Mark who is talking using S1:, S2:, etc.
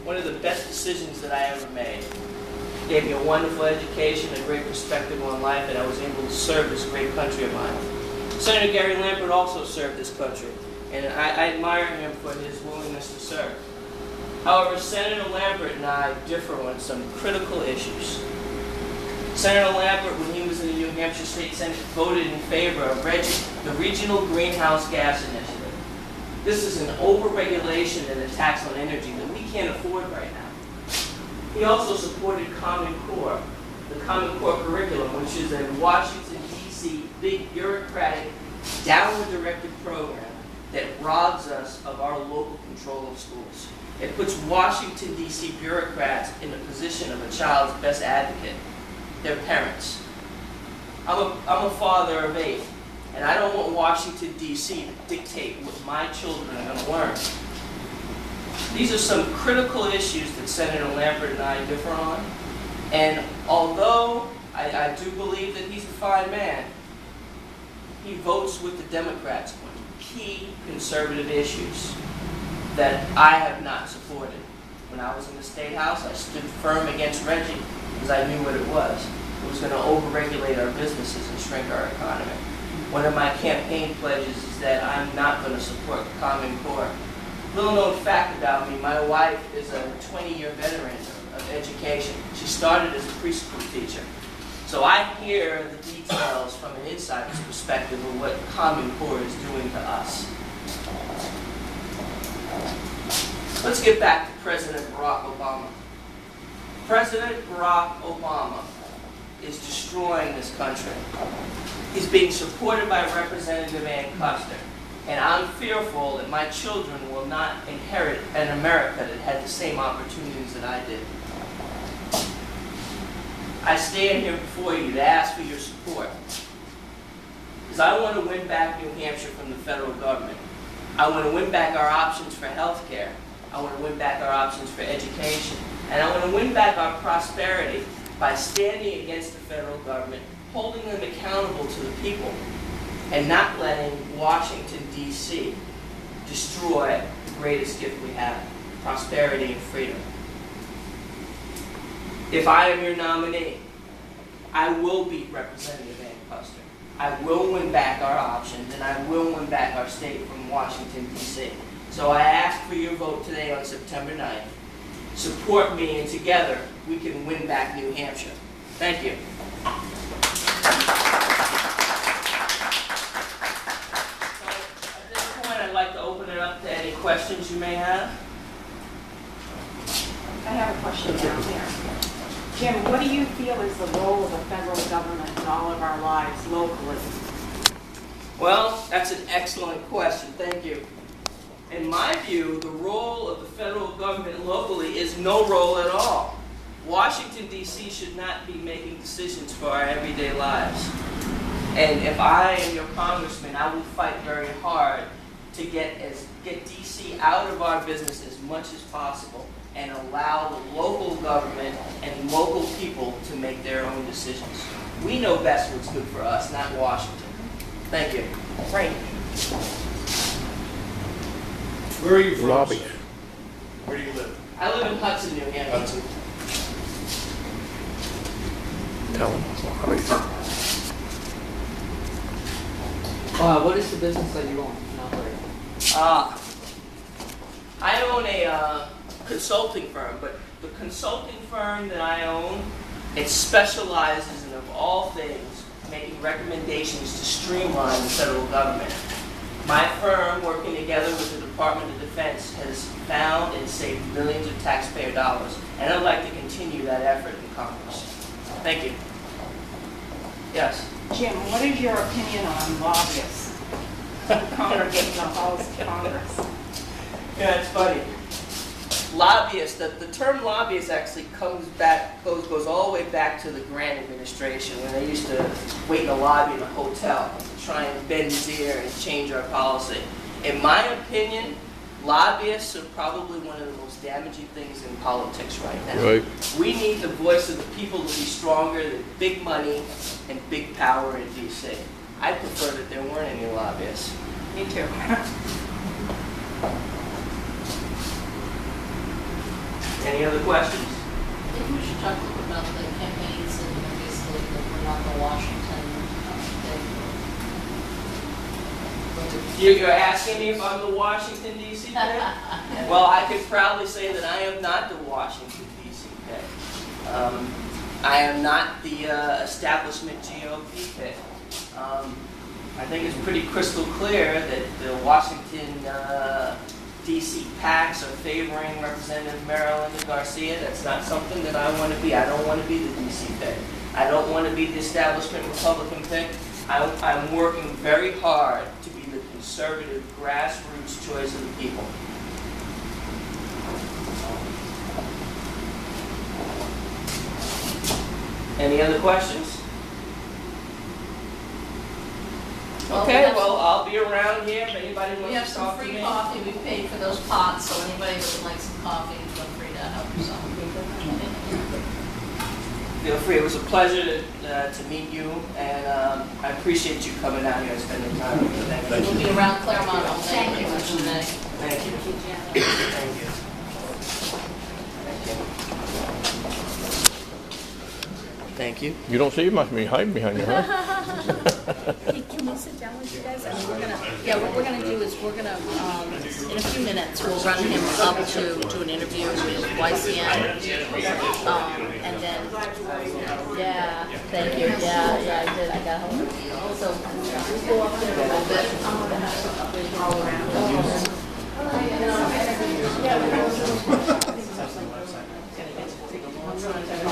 S1: one of the best decisions that I ever made. It gave me a wonderful education, a great perspective on life, and I was able to serve this great country of mine. Senator Gary Lampert also served this country, and I admire him for his willingness to serve. However, Senator Lampert and I differ on some critical issues. Senator Lampert, when he was in the New Hampshire State Senate, voted in favor of the Regional Greenhouse Gas Initiative. This is an overregulation and a tax on energy that we can't afford right now. He also supported Common Core, the Common Core curriculum, which is a Washington, D.C. big bureaucratic, downward-directed program that robs us of our local control of schools. It puts Washington, D.C. bureaucrats in the position of a child's best advocate, their parents. I'm a father of 8, and I don't want Washington, D.C. to dictate what my children are going to learn. These are some critical issues that Senator Lampert and I differ on, and although I do believe that he's a fine man, he votes with the Democrats on key conservative issues that I have not supported. When I was in the State House, I stood firm against Reggie because I knew what it was. It was going to overregulate our businesses and shrink our economy. One of my campaign pledges is that I'm not going to support Common Core. Little known fact about me, my wife is a 20-year veteran of education. She started as a preschool teacher. So I hear the details from an insider's perspective of what Common Core is doing to us. Let's get back to President Barack Obama. President Barack Obama is destroying this country. He's being supported by Representative Ann Custer. And I'm fearful that my children will not inherit an America that had the same opportunities that I did. I stand here before you to ask for your support, because I want to win back New Hampshire from the federal government. I want to win back our options for health care. I want to win back our options for education. And I want to win back our prosperity by standing against the federal government, holding them accountable to the people, and not letting Washington, D.C. destroy the greatest gift we have, prosperity and freedom. If I am your nominee, I will beat Representative Ann Custer. I will win back our options, and I will win back our state from Washington, D.C. So I ask for your vote today on September 9th. Support me, and together we can win back New Hampshire. Thank you. I'd like to open it up to any questions you may have.
S2: I have a question down here. Jim, what do you feel is the role of the federal government in all of our lives locally?
S1: Well, that's an excellent question. Thank you. In my view, the role of the federal government locally is no role at all. Washington, D.C. should not be making decisions for our everyday lives. And if I am your congressman, I will fight very hard to get D.C. out of our business as much as possible and allow the local government and local people to make their own decisions. We know best what's good for us, not Washington. Thank you.
S2: Great.
S3: Where are you from?
S4: Lobby.
S3: Sir? Where do you live?
S1: I live in Hudson, New Hampshire.
S3: Hudson.
S4: Tell them.
S5: What is the business that you own and operate?
S1: I own a consulting firm, but the consulting firm that I own, it specializes in, of all things, making recommendations to streamline the federal government. My firm, working together with the Department of Defense, has found and saved millions of taxpayer dollars, and I'd like to continue that effort in Congress. Thank you. Yes?
S2: Jim, what is your opinion on lobbyists congregating the halls of Congress?
S1: Yeah, it's funny. Lobbyists, the term lobbyist actually goes all the way back to the Grant administration, when they used to wait in the lobby in a hotel to try and bend his ear and change our policy. In my opinion, lobbyists are probably one of the most damaging things in politics right now.
S4: Right.
S1: We need the voice of the people to be stronger than big money and big power in D.C. I prefer that there weren't any lobbyists.
S2: Me too.
S1: Any other questions?
S6: I think we should talk a little about the campaigns and basically that we're not the Washington
S1: You're asking me if I'm the Washington DC pick? Well, I could proudly say that I am not the Washington DC pick. I am not the establishment GOP pick. I think it's pretty crystal clear that the Washington DC PACs are favoring Representative Marilyn Garcia. That's not something that I want to be. I don't want to be the DC pick. I don't want to be the establishment Republican pick. I'm working very hard to be the conservative grassroots choice of the people. Any other questions? Okay, well, I'll be around here if anybody
S6: We
S1: wants
S6: have
S1: to
S6: some
S1: talk to
S6: free
S1: me.
S6: coffee, we paid for those pots, so anybody that would like some coffee, feel free to help yourself.
S1: Feel free. It was a pleasure to meet you, and I appreciate you coming out here and spending time with me. Thank you.
S6: We'll be around Claremont all day, pretty much today.
S1: Thank you. Thank you. Thank you.
S4: You don't see him, must be hiding behind you, huh?
S7: Can we sit down with you guys? I mean, what we're gonna do is we're gonna, in a few minutes, we'll run him up to an interview with YCN. And then, yeah, thank you, yeah, I did, I got home. So, we'll go up there a little bit. I'm gonna have to update all around.